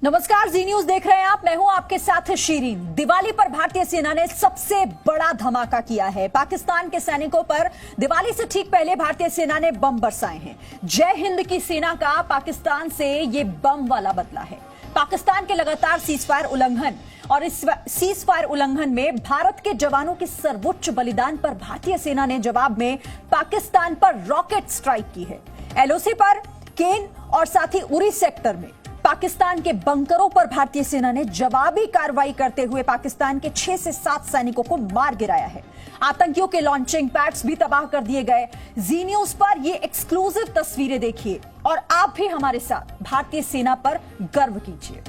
नमस्कार, जी न्यूज देख रहे हैं आप। मैं हूं आपके साथ शीरीन। दिवाली पर भारतीय सेना ने सबसे बड़ा धमाका किया है। पाकिस्तान के सैनिकों पर दिवाली से ठीक पहले भारतीय सेना ने बम बरसाए हैं। जय हिंद की सेना का पाकिस्तान से ये बम वाला बदला है। पाकिस्तान के लगातार सीजफायर उल्लंघन और इस सीजफायर उल्लंघन में भारत के जवानों के सर्वोच्च बलिदान पर भारतीय सेना ने जवाब में पाकिस्तान पर रॉकेट स्ट्राइक की है। एलओसी पर, केन और साथ ही उरी सेक्टर में पाकिस्तान के बंकरों पर भारतीय सेना ने जवाबी कार्रवाई करते हुए पाकिस्तान के 6 से 7 सैनिकों को मार गिराया है। आतंकियों के लॉन्चिंग पैड्स भी तबाह कर दिए गए। जी न्यूज पर ये एक्सक्लूसिव तस्वीरें देखिए और आप भी हमारे साथ भारतीय सेना पर गर्व कीजिए।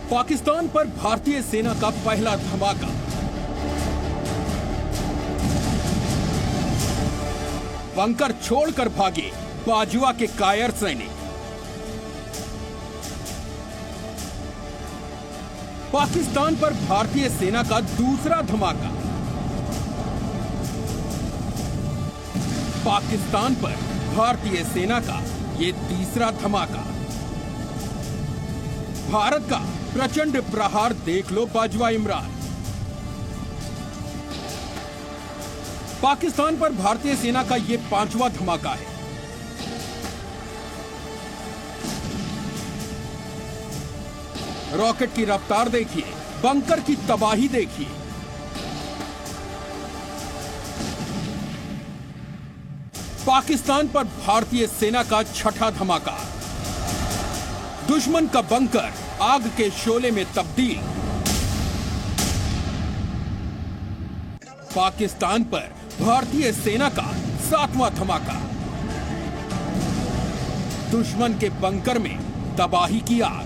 पाकिस्तान पर भारतीय सेना का पहला धमाका। बंकर छोड़कर भागे बाजुआ के कायर सैनिक। पाकिस्तान पर भारतीय सेना का दूसरा धमाका। पाकिस्तान पर भारतीय सेना का ये तीसरा धमाका। भारत का प्रचंड प्रहार देख लो बाजवा इमरान। पाकिस्तान पर भारतीय सेना का यह 5वां धमाका है। रॉकेट की रफ्तार देखिए, बंकर की तबाही देखिए। पाकिस्तान पर भारतीय सेना का 6ठा धमाका। दुश्मन का बंकर आग के शोले में तब्दील। पाकिस्तान पर भारतीय सेना का 7वां धमाका। दुश्मन के बंकर में तबाही की आग।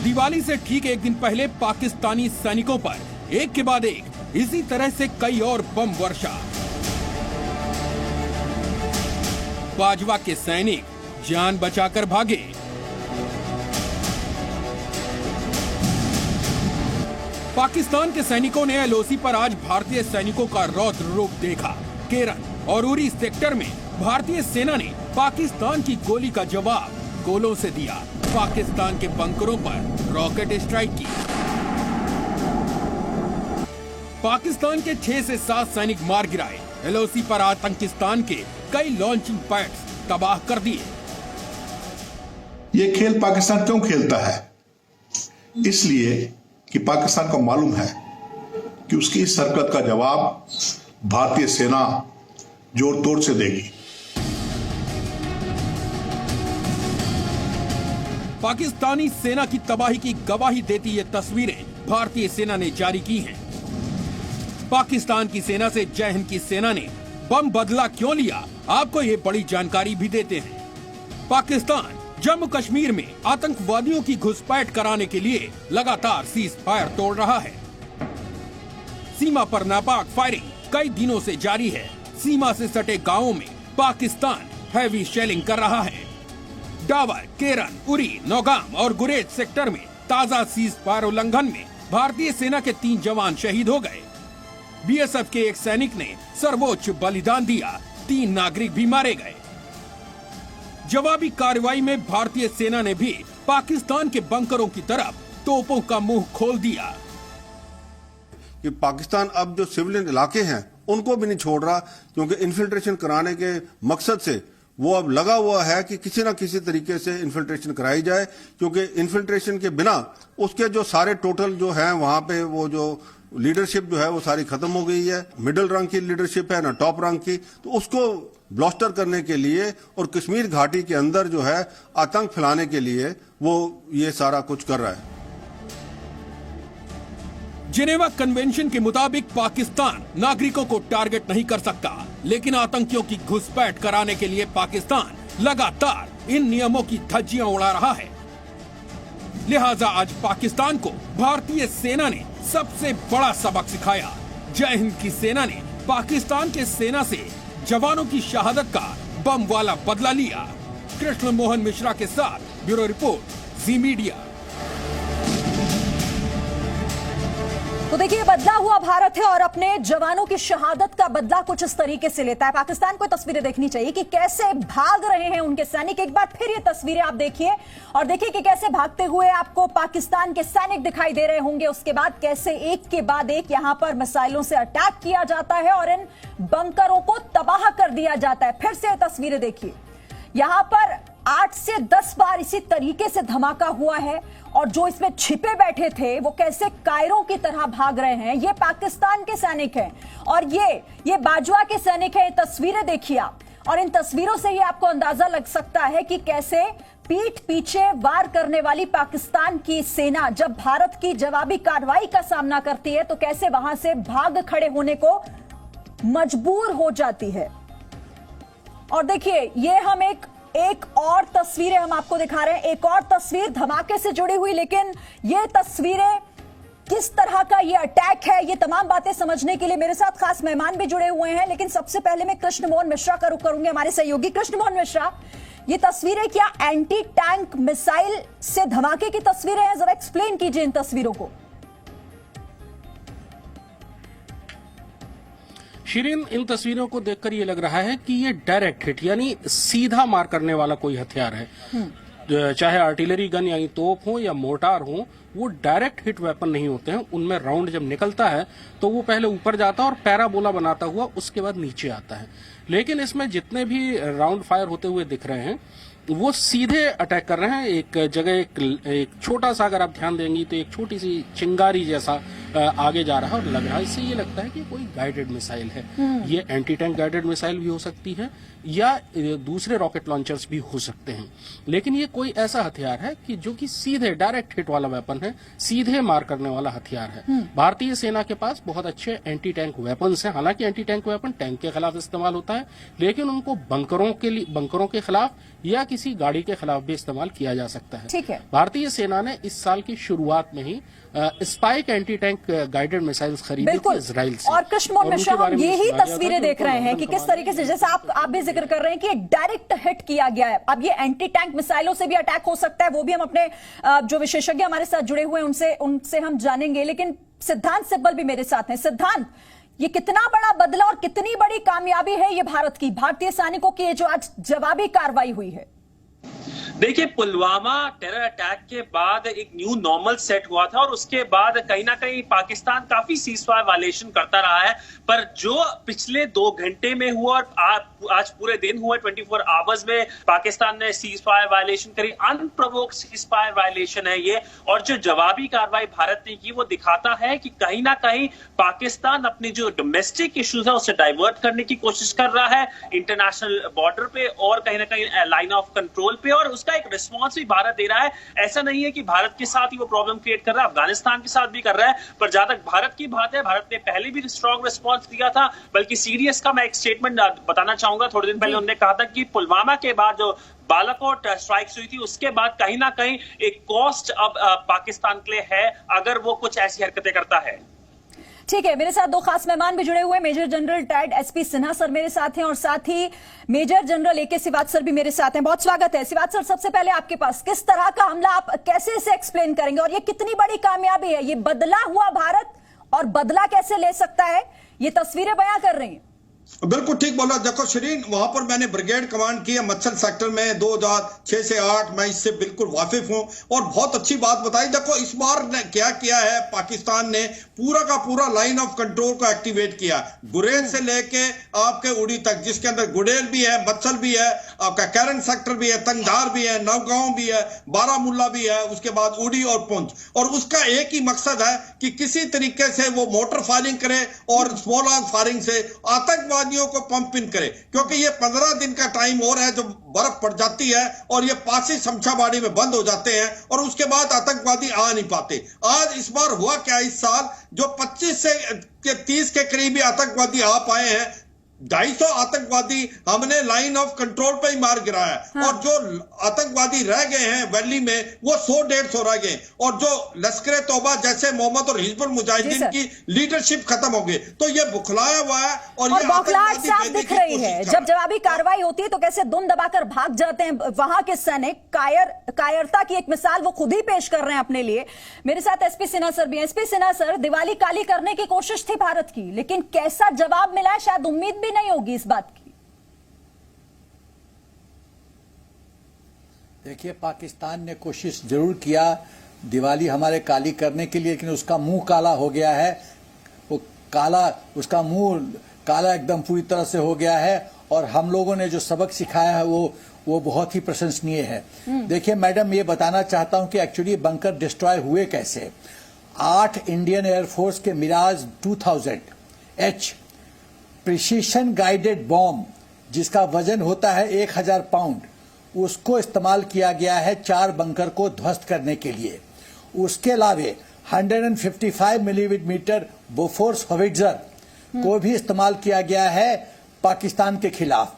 दिवाली से ठीक एक दिन पहले पाकिस्तानी सैनिकों पर एक के बाद एक इसी तरह से कई और बम वर्षा। बाजवा के सैनिक जान बचाकर भागे। पाकिस्तान के सैनिकों ने एलओसी पर आज भारतीय सैनिकों का रौद्र रूप देखा। केरन और उरी सेक्टर में भारतीय सेना ने पाकिस्तान की गोली का जवाब गोलों से दिया। पाकिस्तान के बंकरों पर रॉकेट स्ट्राइक की। पाकिस्तान के 6 से 7 सैनिक मार गिराए। एलओसी पर आतंकिस्तान के कई लॉन्चिंग पैड्स तबाह कर दिए। ये खेल पाकिस्तान क्यों खेलता है? इसलिए कि पाकिस्तान को मालूम है कि उसकी इस हरकत का जवाब भारतीय सेना जोर तोड़ से देगी। पाकिस्तानी सेना की तबाही की गवाही देती ये तस्वीरें भारतीय सेना ने जारी की हैं। पाकिस्तान की सेना से जय हिंद की सेना ने बम बदला क्यों लिया, आपको ये बड़ी जानकारी भी देते हैं। पाकिस्तान जम्मू कश्मीर में आतंकवादियों की घुसपैठ कराने के लिए लगातार सीज फायर तोड़ रहा है। सीमा पर नापाक फायरिंग कई दिनों से जारी है। सीमा से सटे गांवों में पाकिस्तान हैवी शेलिंग कर रहा है। डावर, केरन, उरी, नौगाम और गुरेज सेक्टर में ताजा सीज फायर उल्लंघन में भारतीय सेना के 3 जवान शहीद हो गए। बीएसएफ के एक सैनिक ने सर्वोच्च बलिदान दिया। 3 नागरिक भी मारे गए। जवाबी कार्रवाई में भारतीय सेना ने भी पाकिस्तान के बंकरों की तरफ तोपों का मुंह खोल दिया। कि पाकिस्तान अब जो सिविलियन इलाके हैं उनको भी नहीं छोड़ रहा, क्योंकि इन्फिल्ट्रेशन कराने के मकसद से वो अब लगा हुआ है कि किसी ना किसी तरीके से इन्फिल्ट्रेशन कराई जाए, क्योंकि इन्फिल्ट्रेशन के बिना उसके जो सारे टोटल जो है वहां पे वो जो लीडरशिप जो है वो सारी खत्म हो गई है। मिडिल रंग की लीडरशिप है ना टॉप रंग की, तो उसको ब्लास्टर करने के लिए और कश्मीर घाटी के अंदर जो है आतंक फैलाने के लिए वो ये सारा कुछ कर रहा है। जिनेवा कन्वेंशन के मुताबिक पाकिस्तान नागरिकों को टारगेट नहीं कर सकता, लेकिन आतंकियों की घुसपैठ कराने के लिए पाकिस्तान लगातार इन नियमों की धज्जियां उड़ा रहा है। लिहाजा आज पाकिस्तान को भारतीय सेना ने सबसे बड़ा सबक सिखाया। जय हिंद की सेना ने पाकिस्तान के सेना से जवानों की शहादत का बम वाला बदला लिया। कृष्ण मोहन मिश्रा के साथ ब्यूरो रिपोर्ट, जी मीडिया। तो देखिए, बदला हुआ भारत है और अपने जवानों की शहादत का बदला कुछ इस तरीके से लेता है। पाकिस्तान को तस्वीरें देखनी चाहिए कि कैसे भाग रहे हैं उनके सैनिक। एक बार फिर ये तस्वीरें आप देखिए और देखिए कि कैसे भागते हुए आपको पाकिस्तान के सैनिक दिखाई दे रहे होंगे। उसके बाद कैसे एक के बाद एक यहां पर मिसाइलों से अटैक किया जाता है और इन बंकरों को तबाह कर दिया जाता है। फिर से तस्वीरें देखिए, यहां पर 8 से 10 बार इसी तरीके से धमाका हुआ है और जो इसमें छिपे बैठे थे वो कैसे कायरों की तरह भाग रहे हैं। ये पाकिस्तान के सैनिक हैं और ये बाजवा के सैनिक हैं। तस्वीरें देखिए आप, और इन तस्वीरों से ही आपको अंदाजा लग सकता है कि कैसे पीठ पीछे वार करने वाली पाकिस्तान की सेना जब भारत की जवाबी कार्रवाई का सामना करती है तो कैसे वहां से भाग खड़े होने को मजबूर हो जाती है। और देखिए, ये हम एक और तस्वीरें हम आपको दिखा रहे हैं, एक और तस्वीर धमाके से जुड़ी हुई। लेकिन ये तस्वीरें किस तरह का ये अटैक है, ये तमाम बातें समझने के लिए मेरे साथ खास मेहमान भी जुड़े हुए हैं। लेकिन सबसे पहले मैं कृष्ण मोहन मिश्रा का रुख करूंगी, हमारे सहयोगी कृष्ण मोहन मिश्रा। ये तस्वीरें क्या एंटी टैंक मिसाइल से धमाके की तस्वीरें हैं? जरा एक्सप्लेन कीजिए इन तस्वीरों को। शिरीन, इन तस्वीरों को देखकर ये लग रहा है कि ये डायरेक्ट हिट यानी सीधा मार करने वाला कोई हथियार है। चाहे आर्टिलरी गन यानी तोप हो या मोर्टार हो, वो डायरेक्ट हिट वेपन नहीं होते हैं। उनमें राउंड जब निकलता है तो वो पहले ऊपर जाता है और पैराबोला बनाता हुआ उसके बाद नीचे आता है। लेकिन इसमें जितने भी राउंड फायर होते हुए दिख रहे हैं वो सीधे अटैक कर रहे हैं। एक जगह एक छोटा सा, अगर आप ध्यान देंगी तो एक छोटी सी चिंगारी जैसा आगे जा रहा है और लग रहा है, इससे ये लगता है कि कोई गाइडेड मिसाइल है। ये एंटी टैंक गाइडेड मिसाइल भी हो सकती है या दूसरे रॉकेट लॉन्चर्स भी हो सकते हैं। लेकिन ये कोई ऐसा हथियार है कि जो कि सीधे डायरेक्ट हिट वाला वेपन है, सीधे मार करने वाला हथियार है। भारतीय सेना के पास बहुत अच्छे एंटी टैंक वेपन्स हैं। हालांकि एंटी टैंक वेपन टैंक के खिलाफ इस्तेमाल होता है, लेकिन उनको बंकरों के खिलाफ या किसी गाड़ी के खिलाफ भी इस्तेमाल किया जा सकता है। ठीक है। भारतीय सेना ने इस साल की शुरुआत में ही spike anti tank guided missiles खरीदी थी इजराइल से। और कृष्ण मोहन मिश्रा, हम यही तस्वीरें देख रहे हैं कि किस तरीके से, जैसे आप भी जिक्र कर रहे हैं कि डायरेक्ट हिट किया गया है। अब ये एंटी टैंक मिसाइलों से भी अटैक हो सकता है, वो भी हम अपने जो विशेषज्ञ हमारे साथ जुड़े हुए हैं उनसे हम जानेंगे। लेकिन सिद्धांत सिब्बल भी मेरे साथ हैं। सिद्धांत, ये कितना बड़ा बदला और कितनी बड़ी कामयाबी है ये भारत की, भारतीय सैनिकों की जो आज जवाबी कार्रवाई हुई है? देखिए, पुलवामा टेरर अटैक के बाद एक न्यू नॉर्मल सेट हुआ था और उसके बाद कहीं ना कहीं पाकिस्तान काफी सीजफायर वायलेशन करता रहा है। पर जो पिछले 2 घंटे में हुआ और आज पूरे दिन हुआ, 24 आवर्स में पाकिस्तान ने सीजफायर वायलेशन करी, अनप्रोवोक्ड सीजफायर वायलेशन है ये। और जो जवाबी कार्रवाई भारत ने की वो दिखाता है कि कहीं ना कहीं पाकिस्तान अपने जो डोमेस्टिक इश्यूज है उसे डाइवर्ट करने की कोशिश कर रहा है इंटरनेशनल बॉर्डर पे और कहीं ना कहीं लाइन ऑफ कंट्रोल पे, और उसका एक रिस्पॉन्स भी भारत दे रहा है। ऐसा नहीं है कि भारत के साथ ही वो प्रॉब्लम क्रिएट कर रहा है, अफगानिस्तान के साथ भी कर रहा है। पर जहां तक भारत की बात है, भारत ने पहले भी स्ट्रॉन्ग रिस्पॉन्स दिया था। बल्कि सीडीएस का मैं एक स्टेटमेंट बताना चाहूंगा। थोड़े दिन पहले उन्होंने कहा था कि पुलवामा के बाद जो बालाकोट स्ट्राइक्स हुई थी उसके बाद कहीं ना कहीं एक कॉस्ट अब पाकिस्तान के लिए है अगर वो कुछ ऐसी हरकतें करता है। ठीक है, मेरे साथ 2 खास मेहमान भी जुड़े हुए हैं। Major general retired SP Sinha sir मेरे साथ हैं और साथ ही मेजर जनरल एके सिवाच भी मेरे साथ हैं। बहुत स्वागत है सिवाच सर। सबसे पहले आपके पास, किस तरह का हमला, आप कैसे इसे एक्सप्लेन करेंगे और ये कितनी बड़ी कामयाबी है? ये बदला हुआ भारत और बदला कैसे ले सकता है, ये तस्वीरें बयां कर रही हैं। बिल्कुल ठीक बोला। देखो शरीन, वहां पर मैंने ब्रिगेड कमांड की है मत्सल सेक्टर में 2006 से 8, मैं इससे बिल्कुल वाकिफ हूं और बहुत अच्छी बात बताई। देखो इस बार ने क्या किया है, पाकिस्तान ने पूरा का पूरा लाइन ऑफ कंट्रोल को एक्टिवेट किया, गुरेज से लेके आपके उड़ी तक, जिसके अंदर गुडेल भी है, मत्सल भी है, आपका कैरन सेक्टर भी है, तंगधार भी है, नवगांव भी है, बारामूला भी है, उसके बाद उड़ी और पुंछ। और उसका एक ही मकसद है कि किसी तरीके से वो मोटर फायरिंग करे और स्मॉल आर्म फायरिंग से आतंकवादियों को पंप इन करे, क्योंकि ये 15 दिन का टाइम और है जो बर्फ पड़ जाती है और ये पासी शमशाबाड़ी में बंद हो जाते हैं और उसके बाद आतंकवादी आ नहीं पाते। आज इस बार हुआ क्या, इस साल जो 25 से 30 के करीब आतंकवादी आ पाए हैं, 250 आतंकवादी हमने लाइन ऑफ कंट्रोल पे ही मार गिराया है। और जो आतंकवादी रह गए हैं वैली में वो 100-150 रह गए, और जो लश्कर तौबा जैसे मोहम्मद और हिजबुल मुजाहिदीन की लीडरशिप खत्म हो गई। तो ये बुखलाया हुआ है और ये बौखलाहट साफ दिख रही है। जब जवाबी कार्रवाई होती है तो कैसे दुम दबाकर भाग जाते हैं वहां के सैनिक। कायरता की एक मिसाल वो खुद ही पेश कर रहे हैं अपने लिए। मेरे साथ एसपी सिन्हा सर भी हैं। एसपी सिन्हा सर, दिवाली काली करने की कोशिश थी भारत की, लेकिन कैसा जवाब मिला है शायद उम्मीद भी नहीं होगी इस बात की। देखिए, पाकिस्तान ने कोशिश जरूर किया दिवाली हमारे काली करने के लिए, लेकिन उसका मुंह काला हो गया है। वो काला, उसका मुंह काला एकदम पूरी तरह से हो गया है। और हम लोगों ने जो सबक सिखाया है वो बहुत ही प्रशंसनीय है। देखिए मैडम, ये बताना चाहता हूं कि एक्चुअली बंकर डिस्ट्रॉय हुए कैसे। 8 इंडियन एयरफोर्स के Miraj 2000H precision guided bomb, जिसका वजन होता है 1000 पाउंड, उसको इस्तेमाल किया गया है 4 बंकर को ध्वस्त करने के लिए। उसके अलावे 155 मिलीमीटर बोफोर्स हॉविट्जर को भी इस्तेमाल किया गया है पाकिस्तान के खिलाफ।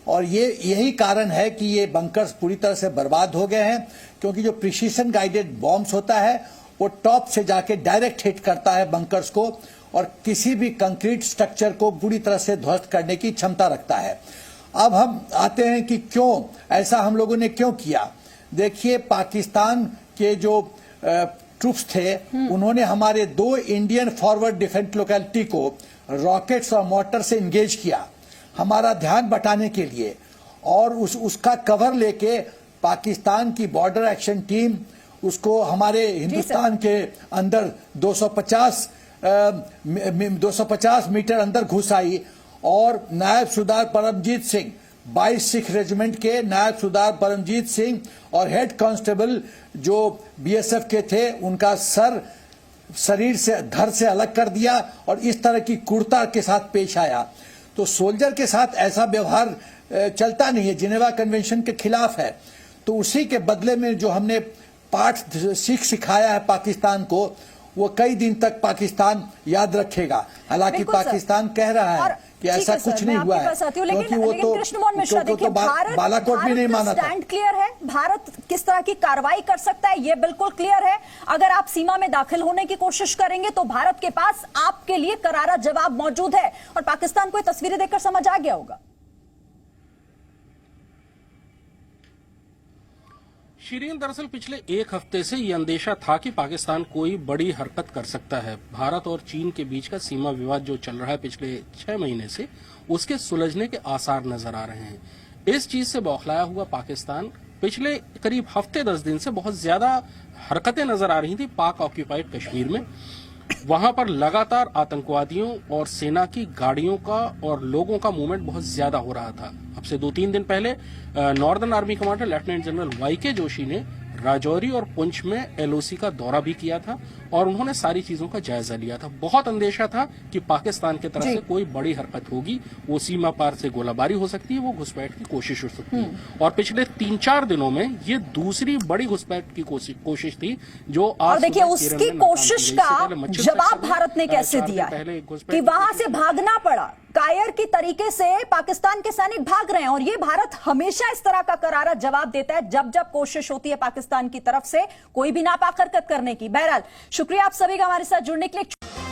और यही कारण है कि ये बंकर्स पूरी तरह से बर्बाद हो गए हैं, क्योंकि जो प्रिसीशन गाइडेड बॉम्ब्स होता है वो टॉप से जाके डायरेक्ट हिट करता है बंकर्स को, और किसी भी कंक्रीट स्ट्रक्चर को पूरी तरह से ध्वस्त करने की क्षमता रखता है। अब हम आते हैं कि क्यों ऐसा हम लोगों ने क्यों किया। देखिए, पाकिस्तान के जो ट्रूप्स थे उन्होंने हमारे 2 इंडियन फॉरवर्ड डिफेंस लोकेलिटी को रॉकेट्स और मोर्टर से इंगेज किया हमारा ध्यान बटाने के लिए, और उसका कवर लेके पाकिस्तान की बॉर्डर एक्शन टीम उसको हमारे हिंदुस्तान के अंदर 250 मीटर अंदर घुस आई। और नायब सूबेदार परमजीत सिंह, 22 सिख रेजिमेंट के नायब सूबेदार परमजीत सिंह और हेड कांस्टेबल जो बीएसएफ के थे, उनका सर शरीर से धड़ से अलग कर दिया और इस तरह की क्रूरता के साथ पेश आया। तो सोल्जर के साथ ऐसा व्यवहार चलता नहीं है, जिनेवा कन्वेंशन के खिलाफ है। तो उसी के बदले में जो हमने पाठ सिखाया है पाकिस्तान को, वो कई दिन तक पाकिस्तान याद रखेगा। हालांकि पाकिस्तान कह रहा है कि ऐसा कुछ नहीं हुआ है, क्योंकि वो तो बालाकोट भी नहीं माना था। स्टैंड क्लियर है, भारत किस तरह की कार्रवाई कर सकता है ये बिल्कुल क्लियर है। अगर आप सीमा में दाखिल होने की कोशिश करेंगे तो भारत के पास आपके लिए करारा जवाब मौजूद है। और पाकिस्तान को ये तस्वीरें देखकर समझ आ गया होगा। शिरीन, दरअसल पिछले 1 हफ्ते से ये अंदेशा था कि पाकिस्तान कोई बड़ी हरकत कर सकता है। भारत और चीन के बीच का सीमा विवाद जो चल रहा है पिछले 6 महीने से, उसके सुलझने के आसार नजर आ रहे हैं। इस चीज से बौखलाया हुआ पाकिस्तान पिछले करीब हफ्ते 10 दिन से बहुत ज्यादा हरकतें नजर आ रही थी पाक ऑक्यूपाइड कश्मीर में। वहां पर लगातार आतंकवादियों और सेना की गाड़ियों का और लोगों का मूवमेंट बहुत ज्यादा हो रहा था। अब से 2-3 दिन पहले northern army commander lieutenant general YK Joshi ने राजौरी और पुंछ में एलओसी का दौरा भी किया था और उन्होंने सारी चीजों का जायजा लिया था। बहुत अंदेशा था कि पाकिस्तान की तरफ से कोई बड़ी हरकत होगी, वो सीमा पार से गोलाबारी हो सकती है, वो घुसपैठ की कोशिश हो सकती है। और पिछले 3-4 दिनों में ये दूसरी बड़ी घुसपैठ की कोशिश थी जो और देखिए उसकी कोशिश का जवाब भारत ने कैसे दिया है कि वहां से भागना पड़ा। कायर की तरीके से पाकिस्तान के सैनिक भाग रहे हैं और ये भारत हमेशा इस तरह का करारा जवाब देता है जब जब कोशिश होती है पाकिस्तान की तरफ से कोई भी नापाक हरकत करने की। बहरहाल शुक्रिया आप सभी का हमारे साथ जुड़ने के लिए।